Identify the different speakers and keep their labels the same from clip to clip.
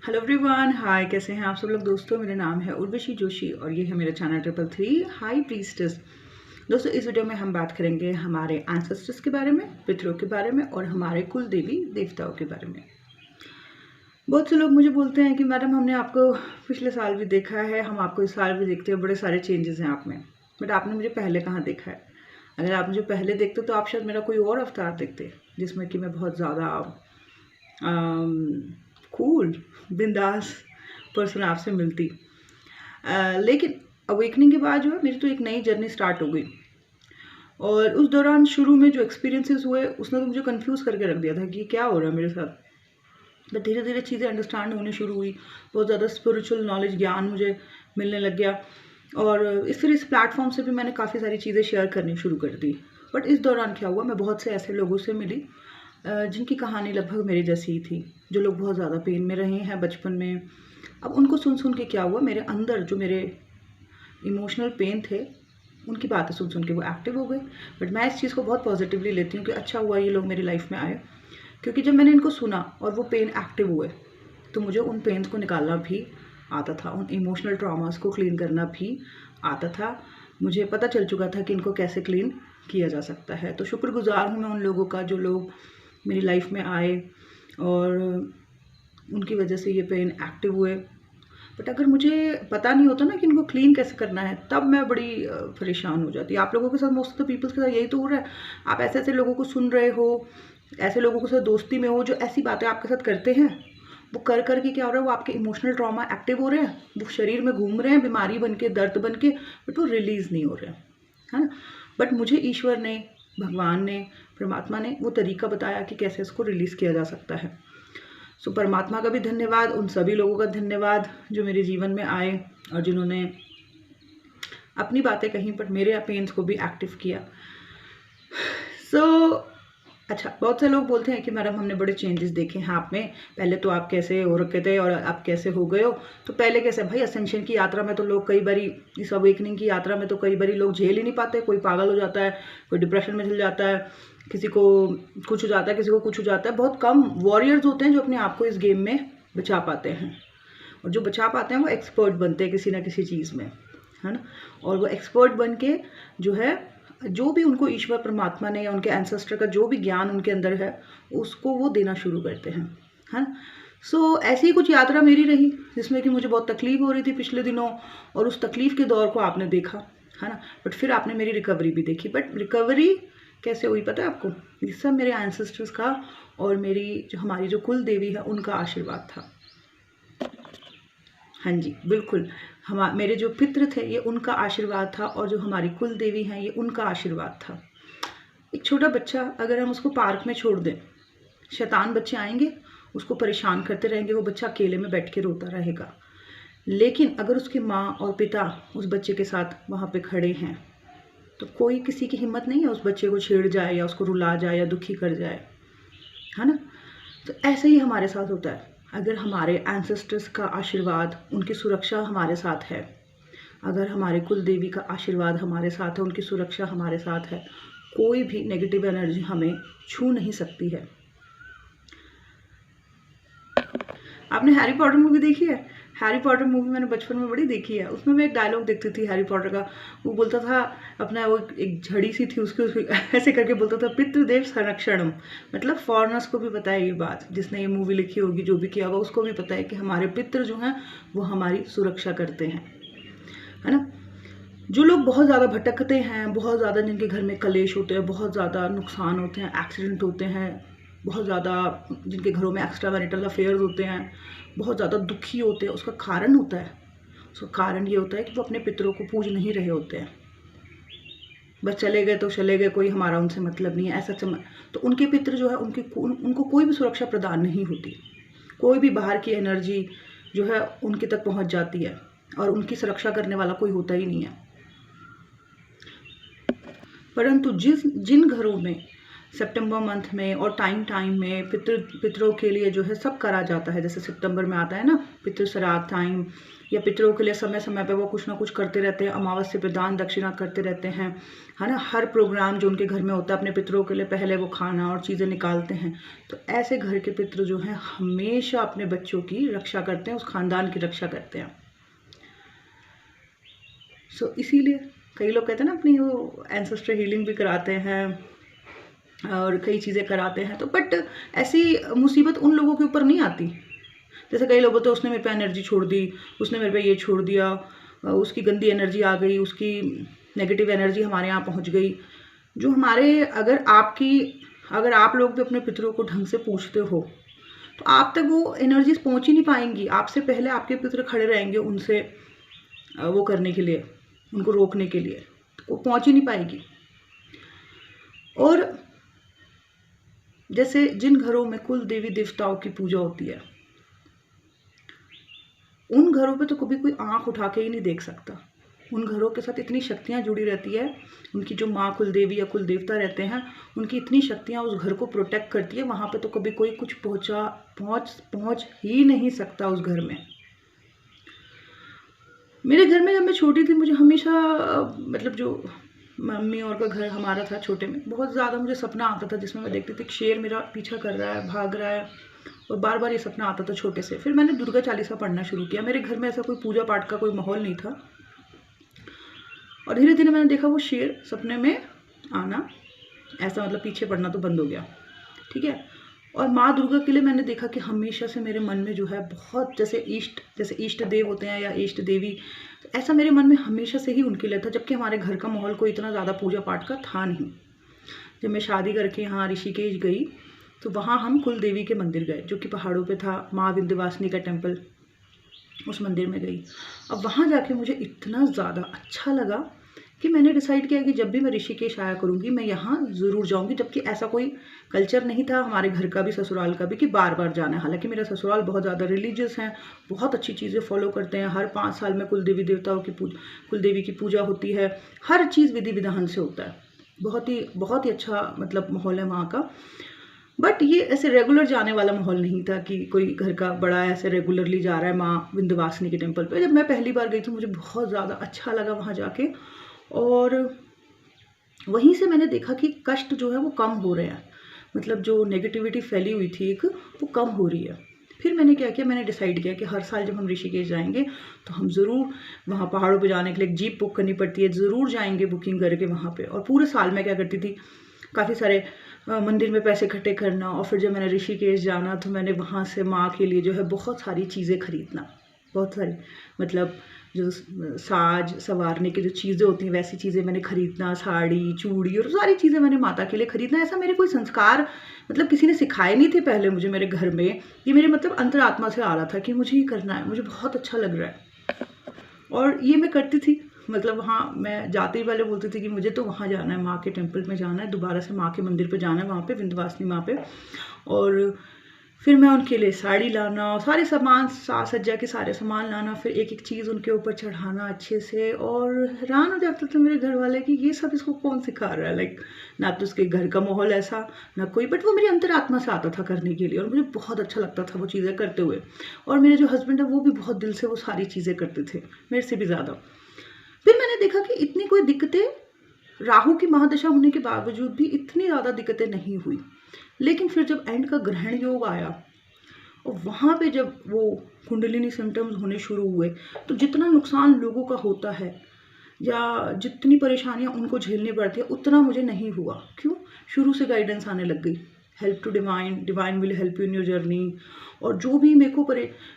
Speaker 1: Hello everyone, हाय। कैसे हैं आप सब लोग दोस्तों? मेरा नाम है उर्वशी जोशी और ये है मेरा चैनल 333 हाई प्रीस्टेस। दोस्तों, इस वीडियो में हम बात करेंगे हमारे एंसेस्टर्स के बारे में, पितरों के बारे में और हमारे कुल देवी देवताओं के बारे में। बहुत से लोग मुझे बोलते हैं कि मैडम, हमने आपको पिछले साल भी देखा है, हम आपको इस साल भी देखते हैं, बड़े सारे चेंजेस हैं आप में, बट आपने मुझे पहले कहाँ देखा है? अगर आप मुझे पहले देखते तो आप शायद मेरा कोई और अवतार देखते, जिसमें कि मैं बहुत ज़्यादा कूल बिंदास पर्सन आपसे मिलती। लेकिन अवेकनिंग के बाद जो है मेरी तो एक नई जर्नी स्टार्ट हो गई, और उस दौरान शुरू में जो एक्सपीरियंसेस हुए उसने तो मुझे कंफ्यूज करके रख दिया था कि क्या हो रहा है मेरे साथ। बट धीरे धीरे चीज़ें अंडरस्टैंड होनी शुरू हुई, बहुत ज़्यादा स्पिरिचुअल नॉलेज, ज्ञान मुझे मिलने लग गया, और इस प्लेटफॉर्म से भी मैंने काफ़ी सारी चीज़ें शेयर करनी शुरू कर दी। बट इस दौरान क्या हुआ, मैं बहुत से ऐसे लोगों से मिली जिनकी कहानी लगभग मेरे जैसी ही थी, जो लोग बहुत ज़्यादा पेन में रहे हैं बचपन में। अब उनको सुन सुन के क्या हुआ, मेरे अंदर जो मेरे इमोशनल पेन थे, उनकी बातें सुन सुन के वो एक्टिव हो गए। बट मैं इस चीज़ को बहुत पॉजिटिवली लेती हूँ कि अच्छा हुआ ये लोग मेरी लाइफ में आए, क्योंकि जब मैंने इनको सुना और वो पेन एक्टिव हुए तो मुझे उन पेन्स को निकालना भी आता था, उन इमोशनल ट्रॉमास को क्लीन करना भी आता था। मुझे पता चल चुका था कि इनको कैसे क्लीन किया जा सकता है। तो शुक्रगुजार हूँ मैं उन लोगों का जो लोग मेरी लाइफ में आए और उनकी वजह से ये पेन एक्टिव हुए। बट अगर मुझे पता नहीं होता ना कि इनको क्लीन कैसे करना है, तब मैं बड़ी परेशान हो जाती। आप लोगों के साथ, मोस्ट ऑफ द पीपल्स के साथ यही तो हो रहा है। आप ऐसे ऐसे लोगों को सुन रहे हो, ऐसे लोगों के साथ दोस्ती में हो जो ऐसी बातें आपके साथ करते हैं। वो कर कर के क्या हो रहा है, वो आपके इमोशनल ट्रॉमा एक्टिव हो रहे हैं, वो शरीर में घूम रहे हैं बीमारी बन के, दर्द बन के, बट वो रिलीज़ नहीं हो रहे हैं, है ना। बट मुझे ईश्वर ने, भगवान ने, परमात्मा ने वो तरीका बताया कि कैसे इसको रिलीज़ किया जा सकता है। सो परमात्मा का भी धन्यवाद, उन सभी लोगों का धन्यवाद जो मेरे जीवन में आए और जिन्होंने अपनी बातें कहीं पर मेरे पेन्स को भी एक्टिव किया। अच्छा, बहुत से लोग बोलते हैं कि मैडम, हमने बड़े चेंजेस देखे हैं आप में, पहले तो आप कैसे हो रखे थे और आप कैसे हो गए हो। तो पहले कैसे भाई, असेंशन की यात्रा में तो लोग कई बारी, इस अवेकनिंग की यात्रा में तो कई बारी लोग झेल ही नहीं पाते, कोई पागल हो जाता है, कोई डिप्रेशन में चल जाता है, किसी को कुछ हो जाता है, किसी को कुछ हो जाता है। बहुत कम वॉरियर्स होते हैं जो अपने आप को इस गेम में बचा पाते हैं, और जो बचा पाते हैं वो एक्सपर्ट बनते हैं किसी ना किसी चीज़ में, है ना। और वो एक्सपर्ट बन के जो है, जो भी उनको ईश्वर परमात्मा ने या उनके एंसेस्टर का जो भी ज्ञान उनके अंदर है, उसको वो देना शुरू करते हैं, है ना। सो ऐसी ही कुछ यात्रा मेरी रही, जिसमें कि मुझे बहुत तकलीफ हो रही थी पिछले दिनों, और उस तकलीफ के दौर को आपने देखा, है ना। बट फिर आपने मेरी रिकवरी भी देखी। बट रिकवरी कैसे हुई पता है आपको? ये सब मेरे एंसेस्टर्स का और हमारी जो कुल देवी है उनका आशीर्वाद था। हाँ जी, बिल्कुल। मेरे जो पितृ थे ये उनका आशीर्वाद था, और जो हमारी कुल देवी हैं ये उनका आशीर्वाद था। एक छोटा बच्चा अगर हम उसको पार्क में छोड़ दें, शैतान बच्चे आएंगे, उसको परेशान करते रहेंगे, वो बच्चा अकेले में बैठ के रोता रहेगा। लेकिन अगर उसकी माँ और पिता उस बच्चे के साथ वहाँ पे खड़े हैं, तो कोई किसी की हिम्मत नहीं है उस बच्चे को छेड़ जाए या उसको रुला जाए या दुखी कर जाए, है ना। तो ऐसे ही हमारे साथ होता है। अगर हमारे एंसेस्टर्स का आशीर्वाद, उनकी सुरक्षा हमारे साथ है, अगर हमारे कुल देवी का आशीर्वाद हमारे साथ है, उनकी सुरक्षा हमारे साथ है, कोई भी नेगेटिव एनर्जी हमें छू नहीं सकती है। आपने हैरी पॉटर मूवी देखी है? हैरी पॉटर मूवी मैंने बचपन में बड़ी देखी है। उसमें मैं एक डायलॉग देखती थी हैरी पॉटर का, वो बोलता था अपना, वो एक झड़ी सी थी उसकी ऐसे करके बोलता था, पितृदेव संरक्षणम। मतलब फॉरेनर्स को भी पता है ये बात, जिसने ये मूवी लिखी होगी, जो भी किया होगा, उसको भी पता है कि हमारे पितृ जो हैं वो हमारी सुरक्षा करते हैं, है ना। जो लोग बहुत ज़्यादा भटकते हैं, बहुत ज़्यादा जिनके घर में कलेश होते हैं, बहुत ज़्यादा नुकसान होते हैं, एक्सीडेंट होते हैं, बहुत ज़्यादा जिनके घरों में एक्स्ट्रा मैरिटल अफेयर्स होते हैं, बहुत ज़्यादा दुखी होते हैं, उसका कारण होता है, उसका कारण ये होता है कि वो अपने पितरों को पूज नहीं रहे होते हैं। बस चले गए तो चले गए, कोई हमारा उनसे मतलब नहीं है, ऐसा तो उनके पितृ जो है, उनको कोई भी सुरक्षा प्रदान नहीं होती। कोई भी बाहर की एनर्जी जो है उनके तक पहुंच जाती है, और उनकी सुरक्षा करने वाला कोई होता ही नहीं है। परंतु जिन घरों में सितंबर मंथ में और टाइम टाइम में पितरों के लिए जो है सब करा जाता है। जैसे सितंबर में आता है ना पितृ श्राद्ध टाइम, या पितरों के लिए समय समय पे वो कुछ ना कुछ करते रहते हैं, अमावस्या पे दान दक्षिणा करते रहते हैं, है ना। हर प्रोग्राम जो उनके घर में होता है अपने पितरों के लिए पहले वो खाना और चीज़ें निकालते हैं। तो ऐसे घर के पितृ जो हैं हमेशा अपने बच्चों की रक्षा करते हैं, उस खानदान की रक्षा करते हैं। सो इसीलिए कई लोग कहते हैं ना अपनी वो एंसेस्टर हीलिंग भी कराते हैं और कई चीज़ें कराते हैं। तो बट ऐसी मुसीबत उन लोगों के ऊपर नहीं आती। जैसे कई लोग बोलते हैं उसने मेरे पे एनर्जी छोड़ दी, उसने मेरे पे ये छोड़ दिया, उसकी गंदी एनर्जी आ गई, उसकी नेगेटिव एनर्जी हमारे यहाँ पहुँच गई। जो हमारे अगर आप लोग भी अपने पितरों को ढंग से पूछते हो तो आप तक वो एनर्जीज पहुँच ही नहीं पाएंगी। आपसे पहले आपके पितर खड़े रहेंगे उनसे वो करने के लिए, उनको रोकने के लिए, तो वो पहुँच ही नहीं पाएगी। और जैसे जिन घरों में कुल देवी देवताओं की पूजा होती है उन घरों पे तो कभी कोई आंख उठा के ही नहीं देख सकता। उन घरों के साथ इतनी शक्तियाँ जुड़ी रहती है, उनकी जो माँ कुल देवी या कुल देवता रहते हैं उनकी इतनी शक्तियाँ उस घर को प्रोटेक्ट करती है, वहाँ पे तो कभी कोई कुछ पहुँच ही नहीं सकता उस घर में। मेरे घर में जब मैं छोटी थी मुझे हमेशा मतलब जो मम्मी और का घर हमारा था छोटे में, बहुत ज़्यादा मुझे सपना आता था जिसमें मैं देखती थी कि शेर मेरा पीछा कर रहा है, भाग रहा है, और बार बार ये सपना आता था छोटे से। फिर मैंने दुर्गा चालीसा पढ़ना शुरू किया। मेरे घर में ऐसा कोई पूजा पाठ का कोई माहौल नहीं था और धीरे धीरे मैंने देखा वो शेर सपने में आना, ऐसा मतलब पीछे पड़ना तो बंद हो गया, ठीक है। और माँ दुर्गा के लिए मैंने देखा कि हमेशा से मेरे मन में जो है बहुत जैसे इष्ट देव होते हैं या इष्ट देवी, तो ऐसा मेरे मन में हमेशा से ही उनके लिए था, जबकि हमारे घर का माहौल कोई इतना ज़्यादा पूजा पाठ का था नहीं। जब मैं शादी करके यहाँ ऋषिकेश गई तो वहाँ हम कुल देवी के मंदिर गए जो कि पहाड़ों पे था, माँ विंध्यवासिनी का टेम्पल, उस मंदिर में गई। अब वहाँ जाके मुझे इतना ज़्यादा अच्छा लगा कि मैंने डिसाइड किया कि जब भी मैं ऋषिकेश आया करूँगी मैं यहाँ ज़रूर जाऊँगी। जबकि ऐसा कोई कल्चर नहीं था हमारे घर का भी ससुराल का भी कि बार बार जाना है। हालांकि मेरा ससुराल बहुत ज़्यादा रिलीजियस है, बहुत अच्छी चीज़ें फॉलो करते हैं। हर 5 साल में कुल देवी की पूजा होती है, हर चीज़ विधि विधान से होता है। बहुत ही अच्छा मतलब माहौल है वहाँ का। बट ये ऐसे रेगुलर जाने वाला माहौल नहीं था कि कोई घर का बड़ा ऐसे रेगुलरली जा रहा है माँ विंध्यवासिनी के टेम्पल पे। जब मैं पहली बार गई थी मुझे बहुत ज़्यादा अच्छा लगा वहाँ जाके, और वहीं से मैंने देखा कि कष्ट जो है वो कम हो रहे हैं, मतलब जो नेगेटिविटी फैली हुई थी एक, वो कम हो रही है। फिर मैंने क्या किया, मैंने डिसाइड किया कि हर साल जब हम ऋषिकेश जाएंगे तो हम ज़रूर वहाँ पहाड़ों पे जाने के लिए जीप बुक करनी पड़ती है, ज़रूर जाएंगे बुकिंग करके वहाँ पे। और पूरे साल में क्या करती थी, काफ़ी सारे मंदिर में पैसे इकट्ठे करना, और फिर जब मैंने ऋषिकेश जाना तो मैंने वहाँ से माँ के लिए जो है बहुत सारी चीज़ें खरीदना, बहुत सारी मतलब जो साज संवारने की जो चीज़ें होती हैं वैसी चीज़ें मैंने खरीदना, साड़ी चूड़ी और सारी चीज़ें मैंने माता के लिए खरीदना। ऐसा मेरे कोई संस्कार मतलब किसी ने सिखाए नहीं थे पहले मुझे मेरे घर में, ये मेरे मतलब अंतरात्मा से आ रहा था कि मुझे ये करना है, मुझे बहुत अच्छा लग रहा है और ये मैं करती थी। मतलब वहाँ मैं जाते ही पहले बोलती थी कि मुझे तो वहाँ जाना है, माँ के टेम्पल में जाना है, दोबारा से माँ के मंदिर पे जाना है, वहाँ पे विंध्यवासिनी माँ पे। और फिर मैं उनके लिए साड़ी लाना और सारे सामान, साज सज्जा के सारे सामान लाना, फिर एक एक चीज़ उनके ऊपर चढ़ाना अच्छे से। और हैरान हो जाते थे मेरे घर वाले कि ये सब इसको कौन सिखा रहा है। लाइक ना तो उसके घर का माहौल ऐसा ना कोई, बट वो मेरी अंतरात्मा से आता था करने के लिए और मुझे बहुत अच्छा लगता था वो चीज़ें करते हुए। और मेरे जो हस्बैंड है वो भी बहुत दिल से वो सारी चीज़ें करते थे, मेरे से भी ज़्यादा। फिर मैंने देखा कि इतनी कोई दिक्कतें, राहु की महादशा होने के बावजूद भी इतनी ज़्यादा दिक्कतें नहीं हुई। लेकिन फिर जब एंड का ग्रहण योग आया और वहाँ पे जब वो कुंडलिनी सिम्टम्स होने शुरू हुए तो जितना नुकसान लोगों का होता है या जितनी परेशानियाँ उनको झेलनी पड़ती है उतना मुझे नहीं हुआ। क्यों? शुरू से गाइडेंस आने लग गई, help to divine, divine will help you in your journey. और जो भी मेरे को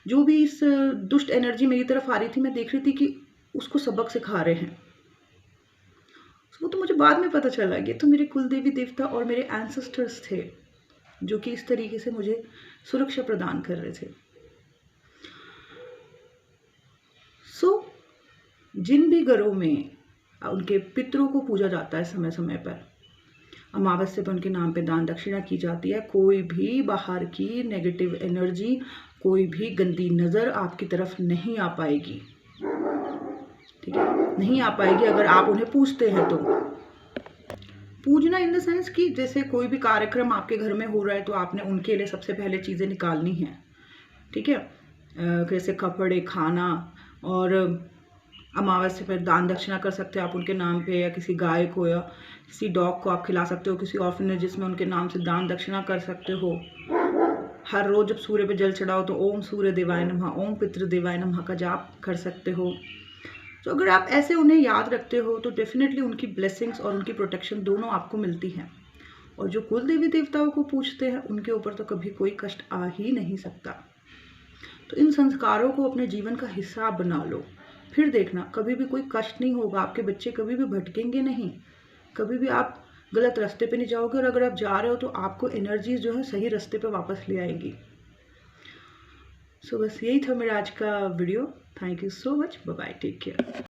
Speaker 1: जो भी इस दुष्ट एनर्जी मेरी तरफ आ रही थी, मैं देख रही थी कि उसको सबक सिखा रहे हैं। वो तो मुझे बाद में पता चला, ये तो मेरे कुल देवी देवता और मेरे एंसेस्टर्स थे जो कि इस तरीके से मुझे सुरक्षा प्रदान कर रहे थे। जिन भी घरों में उनके पितरों को पूजा जाता है समय समय पर, अमावस्या पर उनके नाम पे दान दक्षिणा की जाती है, कोई भी बाहर की नेगेटिव एनर्जी, कोई भी गंदी नज़र आपकी तरफ नहीं आ पाएगी, ठीक है, नहीं आ पाएगी अगर आप उन्हें पूछते हैं तो। पूजना इन द सेंस कि जैसे कोई भी कार्यक्रम आपके घर में हो रहा है तो आपने उनके लिए सबसे पहले चीज़ें निकालनी हैं, ठीक है। जैसे कपड़े, खाना, और अमावस्या पर दान दक्षिणा कर सकते हो आप उनके नाम पे, या किसी गाय को या किसी डॉग को आप खिला सकते हो, किसी ऑर्फनेज में उनके नाम से दान दक्षिणा कर सकते हो। हर रोज जब सूर्य पे जल चढ़ाओ तो ओम सूर्य देवाय नमः, ओम पितृ देवाय नमः का जाप कर सकते हो। तो अगर आप ऐसे उन्हें याद रखते हो तो डेफिनेटली उनकी ब्लेसिंग्स और उनकी प्रोटेक्शन दोनों आपको मिलती हैं। और जो कुल देवी देवताओं को पूजते हैं उनके ऊपर तो कभी कोई कष्ट आ ही नहीं सकता। तो इन संस्कारों को अपने जीवन का हिस्सा बना लो, फिर देखना कभी भी कोई कष्ट नहीं होगा, आपके बच्चे कभी भी भटकेंगे नहीं, कभी भी आप गलत रास्ते पे नहीं जाओगे, और अगर आप जा रहे हो तो आपको एनर्जीज जो है सही रास्ते पे वापस ले आएगी। सो बस यही था मेरा आज का video. Thank you so much, bye bye, take care.